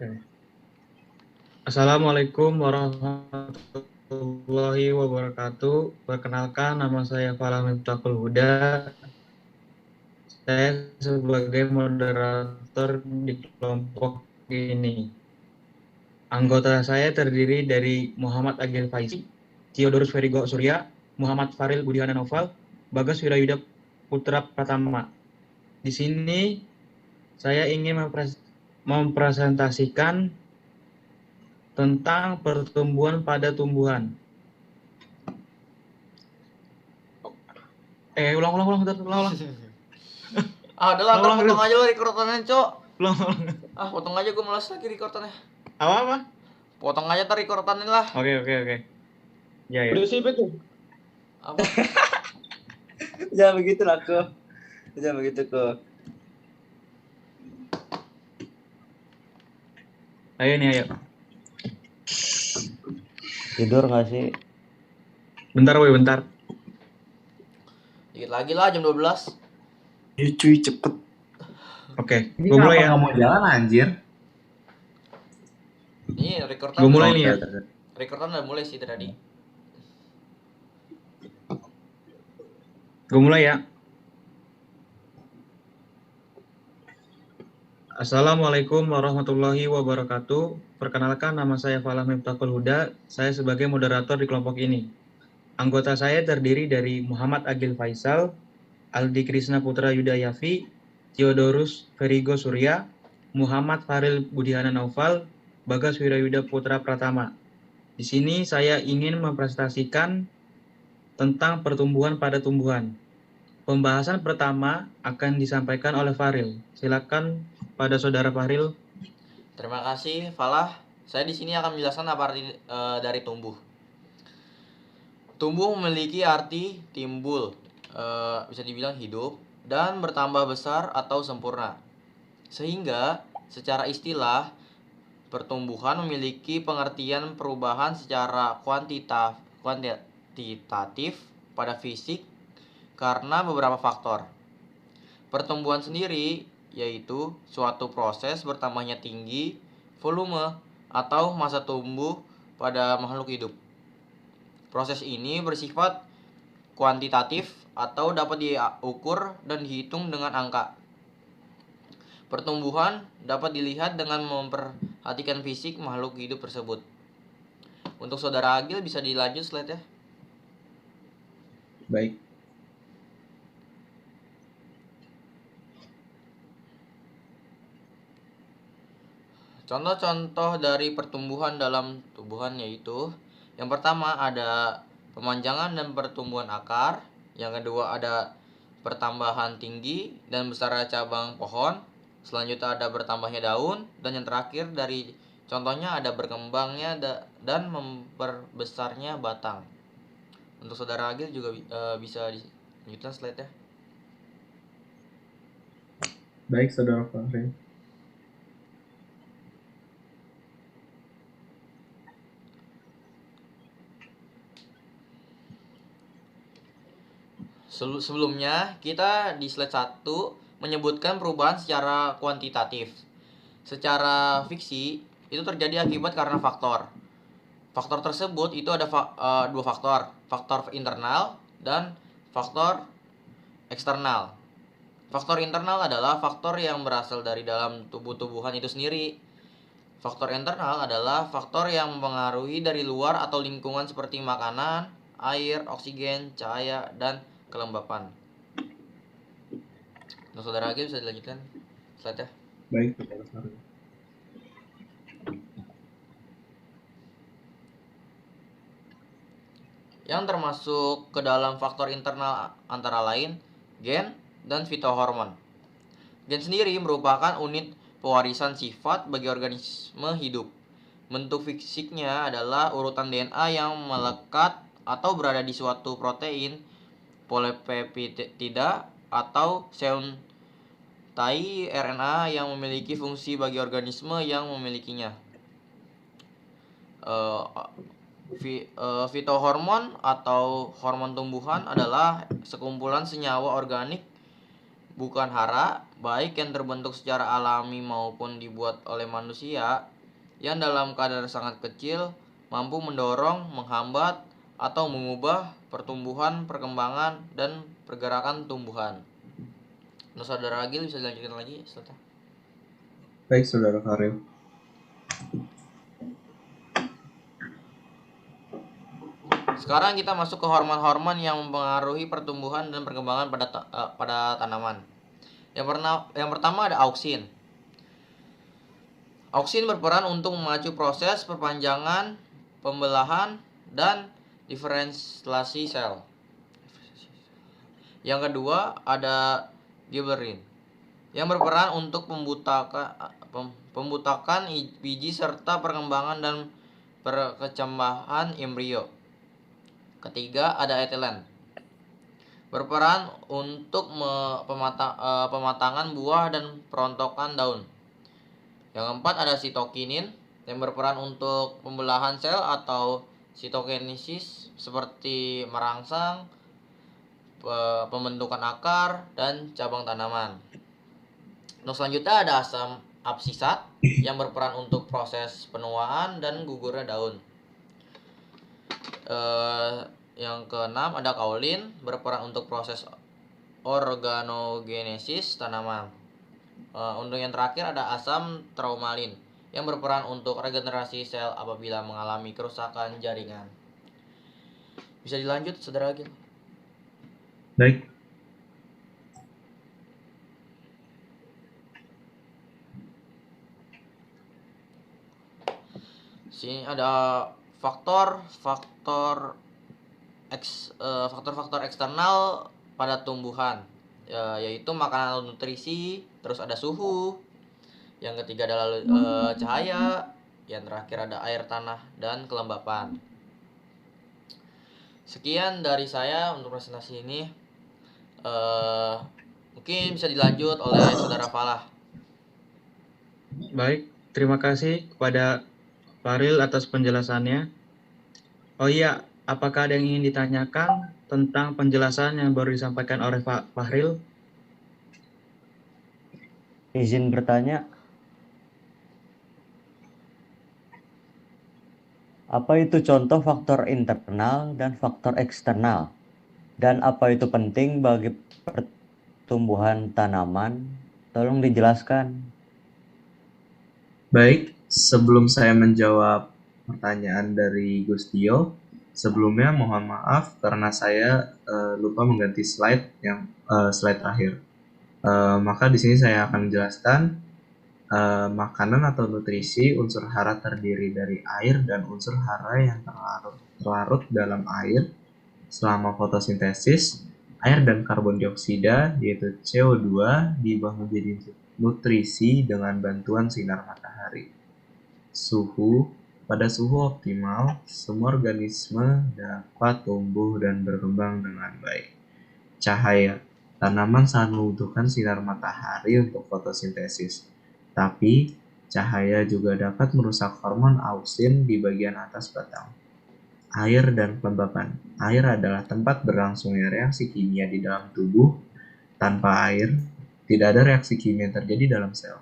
Oke. Assalamualaikum warahmatullahi wabarakatuh. Perkenalkan, nama saya Falah Miftahul Huda. Saya sebagai moderator di kelompok ini. Anggota saya terdiri dari Muhammad Agil Faisi, Theodorus Ferigo Surya, Muhammad Faril Budiana Noval, Bagas Wirayuda Putra Pratama. Di sini saya ingin mempresentasikan tentang pertumbuhan pada tumbuhan. Ulang. Udahlah, ntar Ulang, potong aja lo rekordannya, Cok. Ulang. Potong aja, gue malas lagi rekordannya. Apa? Potong aja ntar rekordannya lah. Oke. Ya. Udah sih betul. Apa? Jangan begitu lah kok. Jangan begitu kok. Ayo. Tidur nggak sih? Bentar. Dikit lagi lah, jam 12. Ya cuy, cepet. Oke, Ini gue mulai ya. Nggak mau jalan anjir. Ini rekordan. Gue mulai nih ya. Rekordan udah mulai sih tadi. Gue mulai ya. Assalamualaikum warahmatullahi wabarakatuh. Perkenalkan, nama saya Falah Miftahul Huda. Saya sebagai moderator di kelompok ini. Anggota saya terdiri dari Muhammad Agil Faisal, Aldi Krisna Putra Yudayafi, Theodorus Ferigo Surya, Muhammad Faril Budiana Noval, Bagas Wirayuda Putra Pratama. Di sini saya ingin mempresentasikan tentang pertumbuhan pada tumbuhan. Pembahasan pertama akan disampaikan oleh Faril. Silakan pada saudara Faril. Terima kasih, Falah. Saya di sini akan menjelaskan apa arti dari tumbuh. Tumbuh memiliki arti timbul, bisa dibilang hidup, dan bertambah besar atau sempurna. Sehingga secara istilah, pertumbuhan memiliki pengertian perubahan secara kuantitatif pada fisik karena beberapa faktor. Pertumbuhan sendiri yaitu suatu proses bertambahnya tinggi, volume, atau masa tumbuh pada makhluk hidup. Proses ini bersifat kuantitatif atau dapat diukur dan dihitung dengan angka. Pertumbuhan dapat dilihat dengan memperhatikan fisik makhluk hidup tersebut. Untuk saudara Agil bisa dilanjut slide ya. Baik. Contoh-contoh dari pertumbuhan dalam tumbuhan yaitu yang pertama ada pemanjangan dan pertumbuhan akar, yang kedua ada pertambahan tinggi dan besar cabang pohon, selanjutnya ada bertambahnya daun, dan yang terakhir dari contohnya ada berkembangnya dan memperbesarnya batang. Untuk saudara Agil juga bisa dilanjutkan slide ya. Baik, saudara Fahri. Sebelumnya kita di slide 1 menyebutkan perubahan secara kuantitatif. Secara fiksi itu terjadi akibat karena faktor. Faktor tersebut itu ada dua faktor, faktor internal dan faktor eksternal. Faktor internal adalah faktor yang berasal dari dalam tubuh-tubuhan itu sendiri. Faktor internal adalah faktor yang mempengaruhi dari luar atau lingkungan seperti makanan, air, oksigen, cahaya, dan kelembapan. Nah, saudara Agil bisa dilanjutkan slide ya. Baik, saudara Fahri. Yang termasuk ke dalam faktor internal antara lain gen dan fitohormon. Gen sendiri merupakan unit pewarisan sifat bagi organisme hidup. Bentuk fisiknya adalah urutan DNA yang melekat atau berada di suatu protein, polypeptida, atau seuntai RNA yang memiliki fungsi bagi organisme yang memilikinya. Fitohormon atau hormon tumbuhan adalah sekumpulan senyawa organik bukan hara baik yang terbentuk secara alami maupun dibuat oleh manusia, yang dalam kadar sangat kecil mampu mendorong, menghambat, atau mengubah pertumbuhan, perkembangan, dan pergerakan tumbuhan. Nah, Saudara Agil bisa dilanjutkan lagi, Saudara. Baik, Saudara Farel. Sekarang kita masuk ke hormon-hormon yang mempengaruhi pertumbuhan dan perkembangan pada tanaman. Yang pertama ada auksin. Auksin berperan untuk memacu proses perpanjangan, pembelahan, dan diferensiasi sel. Yang kedua ada gibberellin yang berperan untuk pembutakan biji serta perkembangan dan perkecambahan embrio. Ketiga ada etilen, berperan untuk pematangan buah dan perontokan daun. Yang keempat ada sitokinin yang berperan untuk pembelahan sel atau sitokinesis seperti merangsang pembentukan akar dan cabang tanaman. Nah, selanjutnya ada asam absisat yang berperan untuk proses penuaan dan gugurnya daun. Yang keenam ada kaolin berperan untuk proses organogenesis tanaman. Untuk yang terakhir ada asam traumalin yang berperan untuk regenerasi sel apabila mengalami kerusakan jaringan. Bisa dilanjut, Saudara Agil? Baik. Sini ada faktor-faktor eksternal pada tumbuhan, yaitu makanan atau nutrisi, terus ada suhu, yang ketiga adalah cahaya, yang terakhir ada air tanah dan kelembapan. Sekian dari saya untuk presentasi ini. Mungkin bisa dilanjut oleh Saudara Falah. Baik, terima kasih kepada Faril atas penjelasannya. Oh iya, apakah ada yang ingin ditanyakan tentang penjelasan yang baru disampaikan oleh Pak Fahril? Izin bertanya. Apa itu contoh faktor internal dan faktor eksternal? Dan apa itu penting bagi pertumbuhan tanaman? Tolong dijelaskan. Baik, sebelum saya menjawab pertanyaan dari Gustio, sebelumnya mohon maaf karena saya lupa mengganti slide yang slide terakhir. Maka di sini saya akan menjelaskan makanan atau nutrisi unsur hara terdiri dari air dan unsur hara yang terlarut dalam air selama fotosintesis. Air dan karbon dioksida yaitu CO2 diubah menjadi nutrisi dengan bantuan sinar matahari. Suhu. Pada suhu optimal, semua organisme dapat tumbuh dan berkembang dengan baik. Cahaya. Tanaman sangat membutuhkan sinar matahari untuk fotosintesis. Tapi, cahaya juga dapat merusak hormon auksin di bagian atas batang. Air dan kelembapan. Air adalah tempat berlangsungnya reaksi kimia di dalam tubuh. Tanpa air, tidak ada reaksi kimia yang terjadi dalam sel.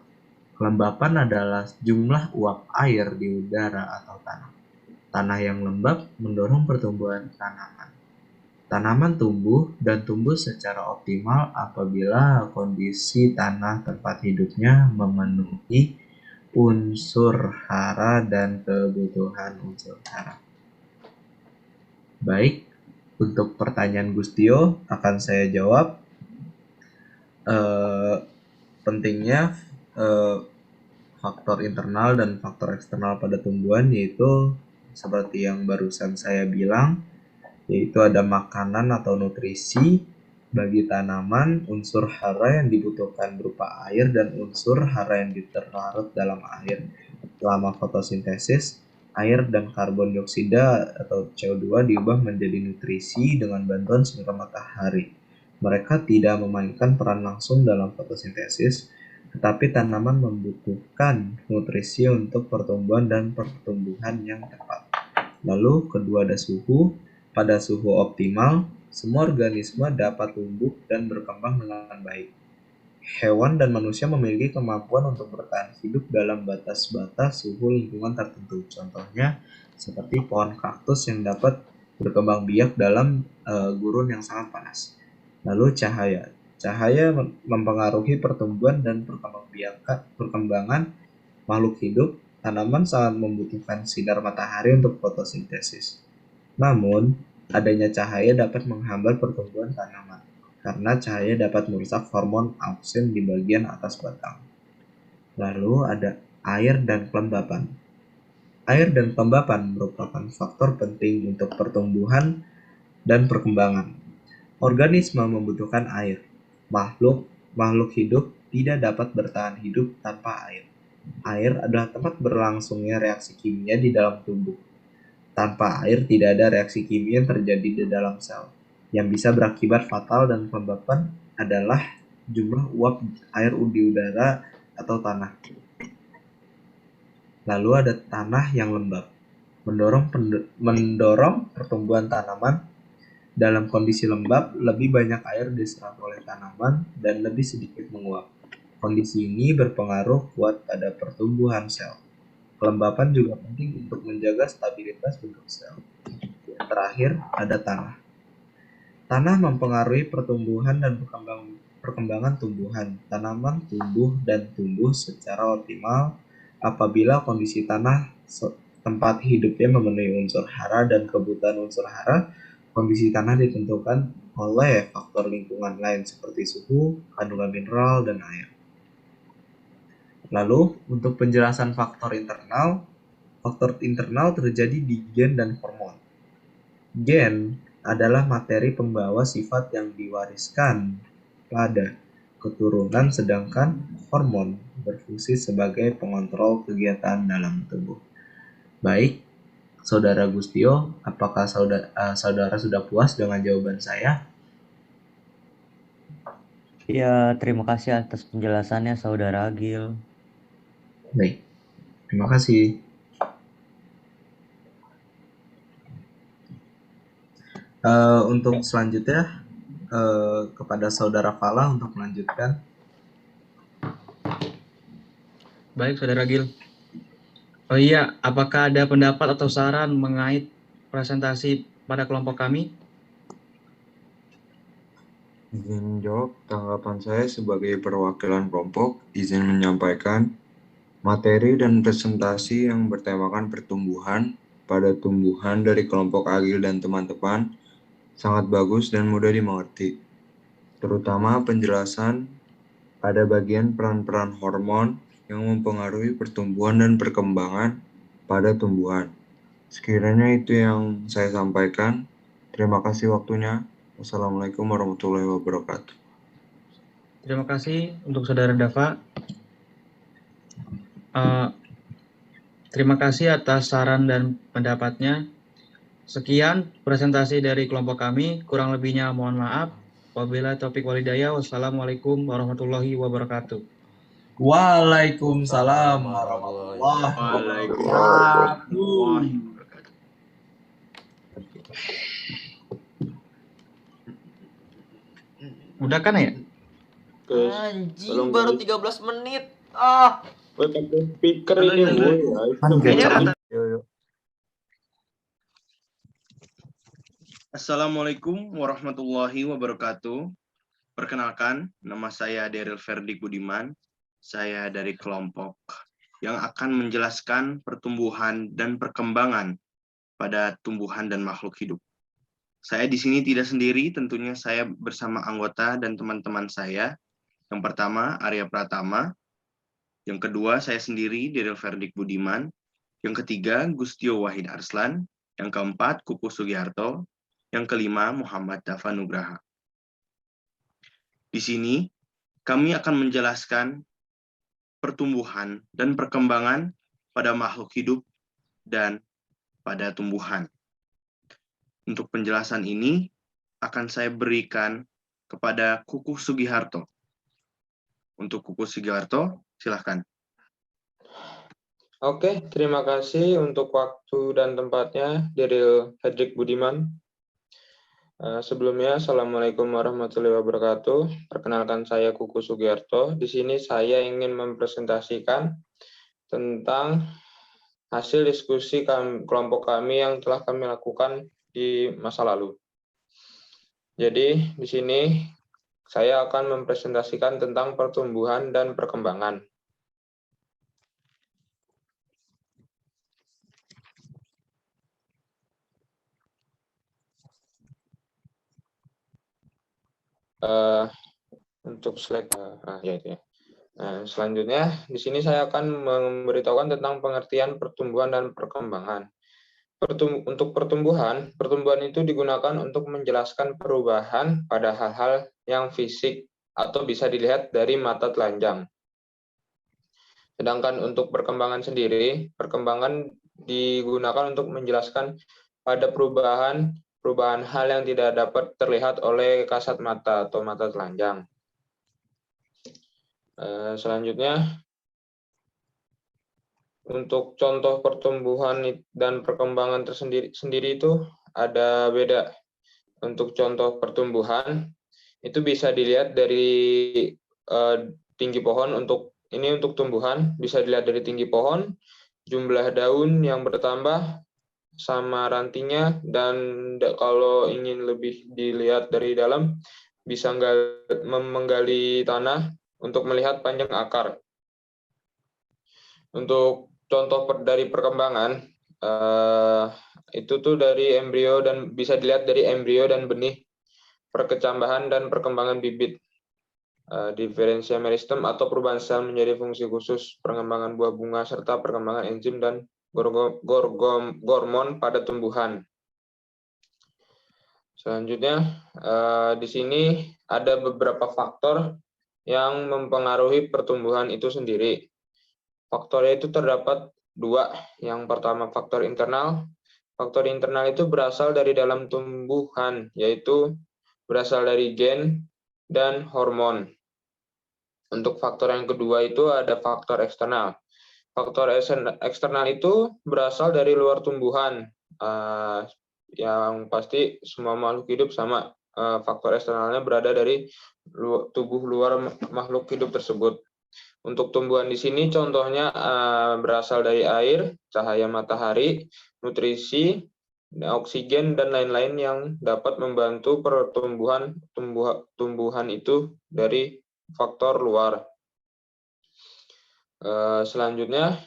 Kelembapan adalah jumlah uap air di udara atau tanah. Tanah yang lembab mendorong pertumbuhan tanaman. Tanaman tumbuh dan tumbuh secara optimal apabila kondisi tanah tempat hidupnya memenuhi unsur hara dan kebutuhan unsur hara. Baik, untuk pertanyaan Gustio akan saya jawab. Pentingnya faktor internal dan faktor eksternal pada tumbuhan yaitu seperti yang barusan saya bilang, yaitu ada makanan atau nutrisi bagi tanaman, unsur hara yang dibutuhkan berupa air dan unsur hara yang terlarut dalam air. Selama fotosintesis, air dan karbon dioksida atau CO2 diubah menjadi nutrisi dengan bantuan sinar matahari. Mereka tidak memainkan peran langsung dalam fotosintesis, tetapi tanaman membutuhkan nutrisi untuk pertumbuhan dan pertumbuhan yang tepat. Lalu kedua ada suhu. Pada suhu optimal, semua organisme dapat tumbuh dan berkembang dengan baik. Hewan dan manusia memiliki kemampuan untuk bertahan hidup dalam batas-batas suhu lingkungan tertentu. Contohnya seperti pohon kaktus yang dapat berkembang biak dalam gurun yang sangat panas. Lalu cahaya. Cahaya mempengaruhi pertumbuhan dan perkembangan makhluk hidup. Tanaman sangat membutuhkan sinar matahari untuk fotosintesis. Namun, adanya cahaya dapat menghambat pertumbuhan tanaman karena cahaya dapat merusak hormon auksin di bagian atas batang. Lalu ada air dan kelembapan. Air dan kelembapan merupakan faktor penting untuk pertumbuhan dan perkembangan. Organisme membutuhkan air. Makhluk hidup tidak dapat bertahan hidup tanpa air. Air adalah tempat berlangsungnya reaksi kimia di dalam tubuh. Tanpa air tidak ada reaksi kimia yang terjadi di dalam sel. Yang bisa berakibat fatal dan kelembapan adalah jumlah uap air di udara atau tanah. Lalu ada tanah yang lembab, mendorong pertumbuhan tanaman. Dalam kondisi lembab, lebih banyak air diserap oleh tanaman dan lebih sedikit menguap. Kondisi ini berpengaruh kuat pada pertumbuhan sel. Kelembapan juga penting untuk menjaga stabilitas bentuk sel. Yang terakhir, ada tanah. Tanah mempengaruhi pertumbuhan dan perkembangan tumbuhan. Tanaman tumbuh dan tumbuh secara optimal apabila kondisi tanah tempat hidupnya memenuhi unsur hara dan kebutuhan unsur hara. Kondisi tanah ditentukan oleh faktor lingkungan lain seperti suhu, kandungan mineral, dan air. Lalu, untuk penjelasan faktor internal terjadi di gen dan hormon. Gen adalah materi pembawa sifat yang diwariskan pada keturunan, sedangkan hormon berfungsi sebagai pengontrol kegiatan dalam tubuh. Baik, Saudara Gustio, apakah saudara sudah puas dengan jawaban saya? Ya, terima kasih atas penjelasannya, Saudara Agil. Baik, terima kasih. Untuk selanjutnya kepada Saudara Fala untuk melanjutkan. Baik, Saudara Gil. Oh iya, apakah ada pendapat atau saran mengait presentasi pada kelompok kami? Izin jawab, tanggapan saya sebagai perwakilan kelompok, izin menyampaikan materi dan presentasi yang bertemakan pertumbuhan pada tumbuhan dari kelompok Agil dan teman-teman sangat bagus dan mudah dimengerti. Terutama penjelasan pada bagian peran-peran hormon yang mempengaruhi pertumbuhan dan perkembangan pada tumbuhan. Sekiranya itu yang saya sampaikan. Terima kasih waktunya. Wassalamualaikum warahmatullahi wabarakatuh. Terima kasih untuk Saudara Dava. Terima kasih atas saran dan pendapatnya. Sekian presentasi dari kelompok kami. Kurang lebihnya mohon maaf. Wabillahi taufiq walhidayah. Wassalamualaikum warahmatullahi wabarakatuh. Waalaikumsalam warahmatullahi wabarakatuh. Udah kan ya? Anjing, baru 13 menit. Speaker ini Kayaknya Assalamualaikum warahmatullahi wabarakatuh. Perkenalkan, nama saya Daryl Ferdik Budiman. Saya dari kelompok yang akan menjelaskan pertumbuhan dan perkembangan pada tumbuhan dan makhluk hidup. Saya di sini tidak sendiri, tentunya saya bersama anggota dan teman-teman saya. Yang pertama, Arya Pratama. Yang kedua, saya sendiri, Daryl Ferdik Budiman. Yang ketiga, Gustio Wahid Arslan. Yang keempat, Kuku Sugiharto. Yang kelima, Muhammad Dava Nugraha. Di sini, kami akan menjelaskan pertumbuhan dan perkembangan pada makhluk hidup dan pada tumbuhan. Untuk penjelasan ini akan saya berikan kepada Kuku Sugiharto. Untuk Kuku Sugiharto, silakan. Oke, terima kasih untuk waktu dan tempatnya, Daryl Ferdik Budiman. Sebelumnya, Assalamualaikum warahmatullahi wabarakatuh. Perkenalkan saya Kuku Sugiarto. Di sini saya ingin mempresentasikan tentang hasil diskusi kelompok kami yang telah kami lakukan di masa lalu. Jadi, di sini saya akan mempresentasikan tentang pertumbuhan dan perkembangan. Untuk slide selanjutnya di sini saya akan memberitahukan tentang pengertian pertumbuhan dan perkembangan. Untuk pertumbuhan itu digunakan untuk menjelaskan perubahan pada hal-hal yang fisik atau bisa dilihat dari mata telanjang. Sedangkan untuk perkembangan sendiri, perkembangan digunakan untuk menjelaskan pada perubahan hal yang tidak dapat terlihat oleh kasat mata atau mata telanjang. Selanjutnya, untuk contoh pertumbuhan dan perkembangan sendiri itu ada beda. Untuk contoh pertumbuhan itu bisa dilihat dari tinggi pohon. Untuk tumbuhan bisa dilihat dari tinggi pohon, jumlah daun yang bertambah, sama rantingnya, dan kalau ingin lebih dilihat dari dalam bisa menggali tanah untuk melihat panjang akar. Untuk contoh dari perkembangan itu tuh dari embrio dan bisa dilihat dari embrio dan benih, perkecambahan dan perkembangan bibit, diferensia meristem atau perubahan sel menjadi fungsi khusus, pengembangan buah bunga serta perkembangan enzim dan hormon pada tumbuhan. Selanjutnya, di sini ada beberapa faktor yang mempengaruhi pertumbuhan itu sendiri. Faktornya itu terdapat dua. Yang pertama faktor internal. Faktor internal itu berasal dari dalam tumbuhan, yaitu berasal dari gen dan hormon. Untuk faktor yang kedua itu ada faktor eksternal. Faktor eksternal itu berasal dari luar tumbuhan. Yang pasti semua makhluk hidup sama. Faktor eksternalnya berada dari tubuh luar makhluk hidup tersebut. Untuk tumbuhan di sini contohnya berasal dari air, cahaya matahari, nutrisi, oksigen, dan lain-lain yang dapat membantu pertumbuhan tumbuhan itu dari faktor luar. Selanjutnya,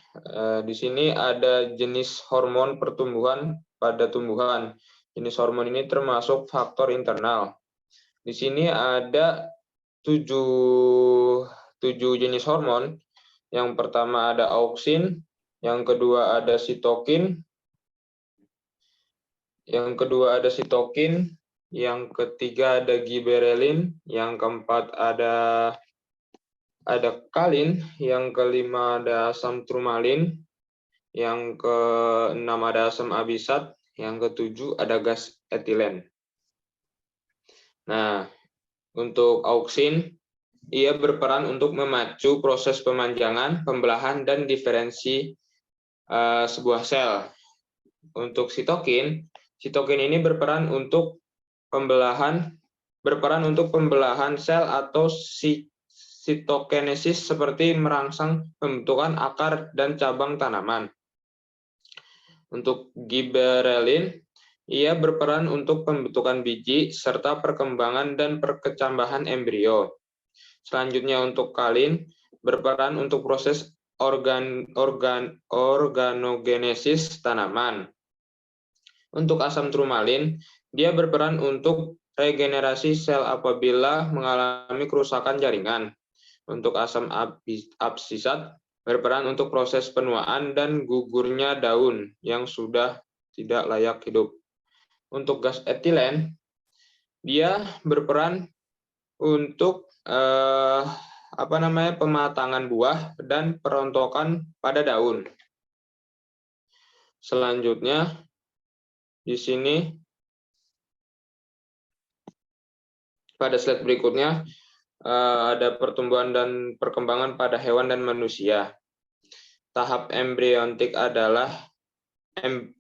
di sini ada jenis hormon pertumbuhan pada tumbuhan. Jenis hormon ini termasuk faktor internal. Di sini ada 7 jenis hormon. Yang pertama ada auksin, yang kedua ada sitokin, yang ketiga ada giberelin, yang keempat ada kalin, yang kelima ada asam turmalin, yang keenam ada asam abisat, yang ketujuh ada gas etilen. Nah, untuk auksin, ia berperan untuk memacu proses pemanjangan, pembelahan, dan diferensi sebuah sel. Untuk sitokin ini berperan untuk pembelahan sel atau sitokinesis seperti merangsang pembentukan akar dan cabang tanaman. Untuk giberelin, ia berperan untuk pembentukan biji serta perkembangan dan perkecambahan embrio. Selanjutnya untuk kalin, berperan untuk proses organogenesis tanaman. Untuk asam turmalin, dia berperan untuk regenerasi sel apabila mengalami kerusakan jaringan. Untuk asam absisat, berperan untuk proses penuaan dan gugurnya daun yang sudah tidak layak hidup. Untuk gas etilen, dia berperan untuk pematangan buah dan perontokan pada daun. Selanjutnya, di sini pada slide berikutnya ada pertumbuhan dan perkembangan pada hewan dan manusia. Tahap embrionik adalah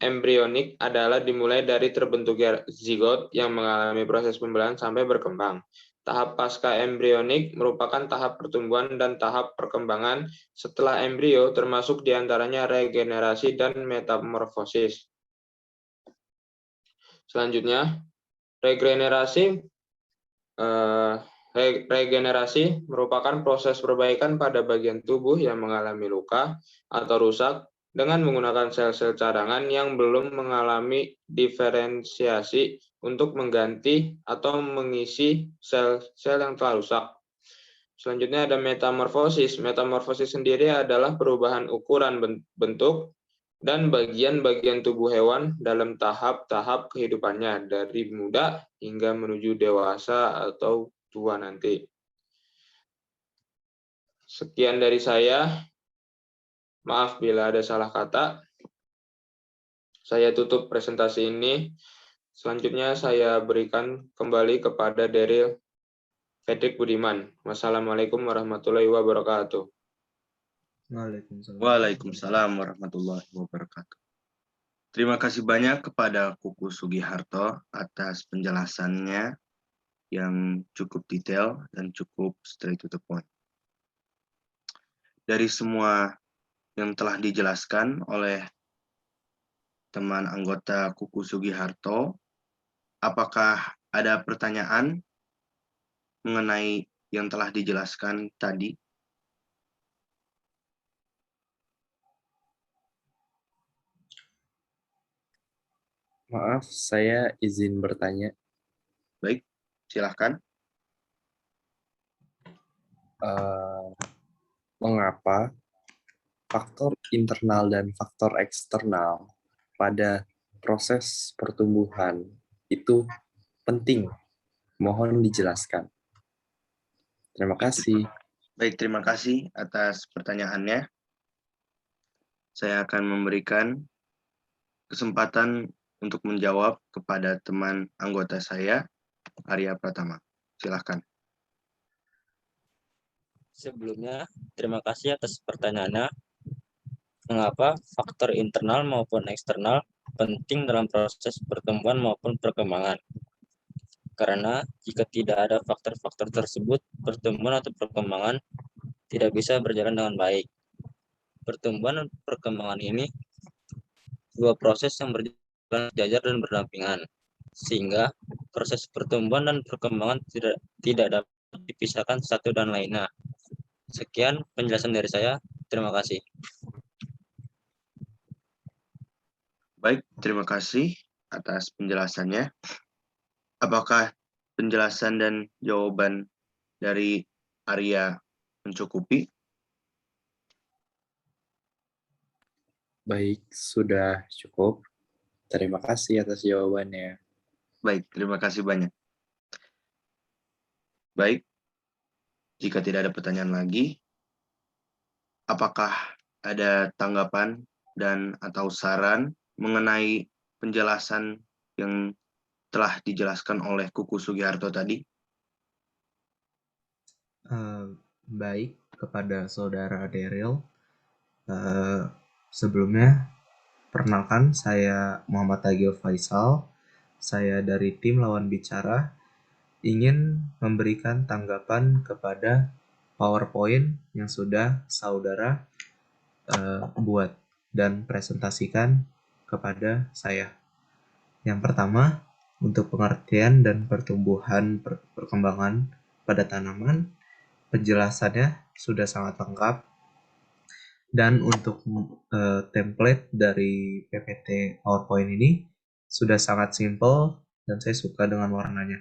embrionik adalah dimulai dari terbentuknya zigot yang mengalami proses pembelahan sampai berkembang. Tahap pasca embrionik merupakan tahap pertumbuhan dan tahap perkembangan setelah embrio, termasuk diantaranya regenerasi dan metamorfosis. Selanjutnya, regenerasi merupakan proses perbaikan pada bagian tubuh yang mengalami luka atau rusak dengan menggunakan sel-sel cadangan yang belum mengalami diferensiasi untuk mengganti atau mengisi sel-sel yang telah rusak. Selanjutnya ada metamorfosis. Metamorfosis sendiri adalah perubahan ukuran bentuk dan bagian-bagian tubuh hewan dalam tahap-tahap kehidupannya dari muda hingga menuju dewasa atau tua nanti. Sekian dari saya. Maaf bila ada salah kata. Saya tutup presentasi ini. Selanjutnya saya berikan kembali kepada Daryl Fredrik Budiman. Wassalamualaikum warahmatullahi wabarakatuh. Waalaikumsalam warahmatullahi wabarakatuh. Terima kasih banyak kepada Kuku Sugiharto atas penjelasannya yang cukup detail dan cukup straight to the point. Dari semua yang telah dijelaskan oleh teman anggota Kuku Sugiharto, apakah ada pertanyaan mengenai yang telah dijelaskan tadi? Maaf, saya izin bertanya. Baik, silahkan. Mengapa faktor internal dan faktor eksternal pada proses pertumbuhan itu penting? Mohon dijelaskan. Terima kasih. Baik, terima kasih atas pertanyaannya. Saya akan memberikan kesempatan untuk menjawab kepada teman anggota saya, Arya Pratama. Silahkan. Sebelumnya, terima kasih atas pertanyaannya. Mengapa faktor internal maupun eksternal penting dalam proses pertumbuhan maupun perkembangan? Karena jika tidak ada faktor-faktor tersebut, pertumbuhan atau perkembangan tidak bisa berjalan dengan baik. Pertumbuhan dan perkembangan ini dua proses yang berjalan sejajar dan berdampingan, sehingga proses pertumbuhan dan perkembangan tidak dapat dipisahkan satu dan lainnya. Sekian penjelasan dari saya. Terima kasih. Baik, terima kasih atas penjelasannya. Apakah penjelasan dan jawaban dari Arya mencukupi? Baik, sudah cukup. Terima kasih atas jawabannya. Baik, terima kasih banyak. Baik, jika tidak ada pertanyaan lagi, apakah ada tanggapan dan atau saran mengenai penjelasan yang telah dijelaskan oleh Kuku Sugiharto tadi? Baik, kepada saudara Daryl. Sebelumnya, perkenalkan saya Muhammad Agil Faisal. Saya dari tim lawan bicara ingin memberikan tanggapan kepada PowerPoint yang sudah saudara buat dan presentasikan kepada saya. Yang pertama, untuk pengertian dan pertumbuhan perkembangan pada tanaman, penjelasannya sudah sangat lengkap. Dan untuk template dari PPT PowerPoint ini sudah sangat simple dan saya suka dengan warnanya.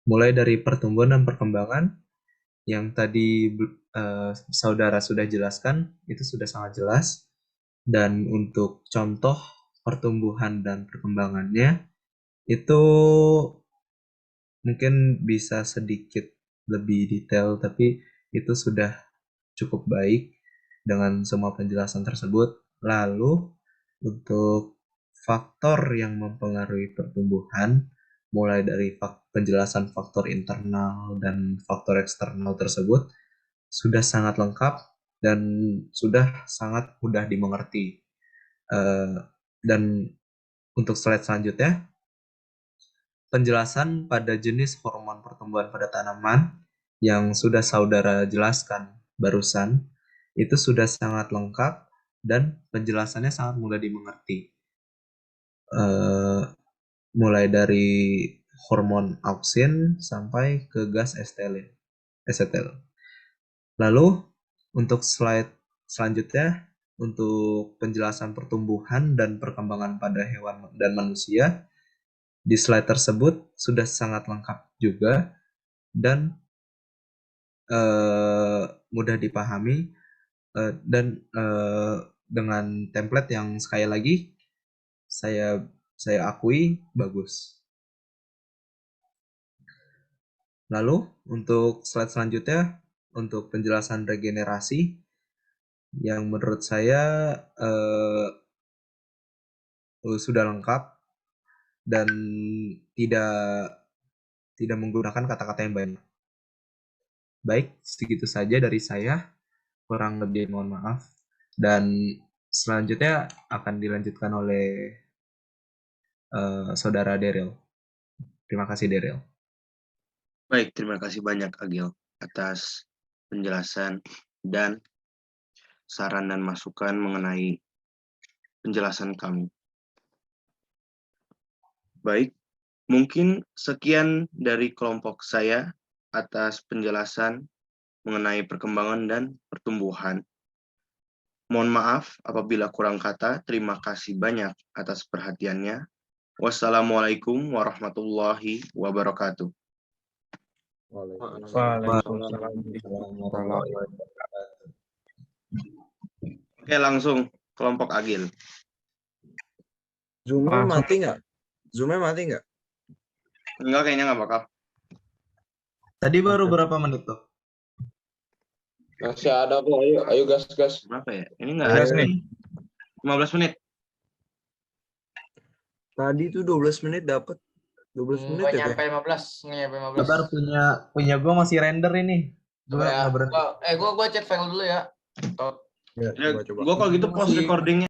Mulai dari pertumbuhan dan perkembangan yang tadi saudara sudah jelaskan, itu sudah sangat jelas. Dan untuk contoh pertumbuhan dan perkembangannya, itu mungkin bisa sedikit lebih detail, tapi itu sudah cukup baik dengan semua penjelasan tersebut. Lalu, untuk faktor yang mempengaruhi pertumbuhan, mulai dari penjelasan faktor internal dan faktor eksternal tersebut, sudah sangat lengkap dan sudah sangat mudah dimengerti. Dan untuk slide selanjutnya, penjelasan pada jenis hormon pertumbuhan pada tanaman yang sudah saudara jelaskan barusan itu sudah sangat lengkap dan penjelasannya sangat mudah dimengerti. Mulai dari hormon auksin sampai ke gas acetyl. Lalu untuk slide selanjutnya, untuk penjelasan pertumbuhan dan perkembangan pada hewan dan manusia, di slide tersebut sudah sangat lengkap juga dan mudah dipahami dan dengan template yang sekali lagi saya akui bagus. Lalu untuk slide selanjutnya, untuk penjelasan regenerasi yang menurut saya sudah lengkap dan tidak menggunakan kata-kata yang banyak. Baik, segitu saja dari saya. Kurang lebih mohon maaf. Dan selanjutnya akan dilanjutkan oleh Saudara Daryl. Terima kasih, Daryl. Baik, terima kasih banyak Agil atas penjelasan dan saran dan masukan mengenai penjelasan kami. Baik, mungkin sekian dari kelompok saya atas penjelasan mengenai perkembangan dan pertumbuhan. Mohon maaf apabila kurang kata. Terima kasih banyak atas perhatiannya. Wassalamualaikum warahmatullahi wabarakatuh. Waalaikumsalam. Oke, langsung kelompok Agil. Zoom-nya mati nggak? Zoom-nya mati nggak? Enggak, kayaknya nggak bakal. Tadi baru berapa menit tuh? Masih ada kok, ayo gas. Berapa ya? Ini nggak ada nih. 15 menit. Tadi tuh 12 menit dapat. 12 menit Nggak ya, nyampe 15, nggak nyampe 15. Sabar, punya gue masih render ini. Gue Coba ya. nggak berhenti. Gua cek file dulu ya. Ya, Ya, coba. gue kalau gitu post recordingnya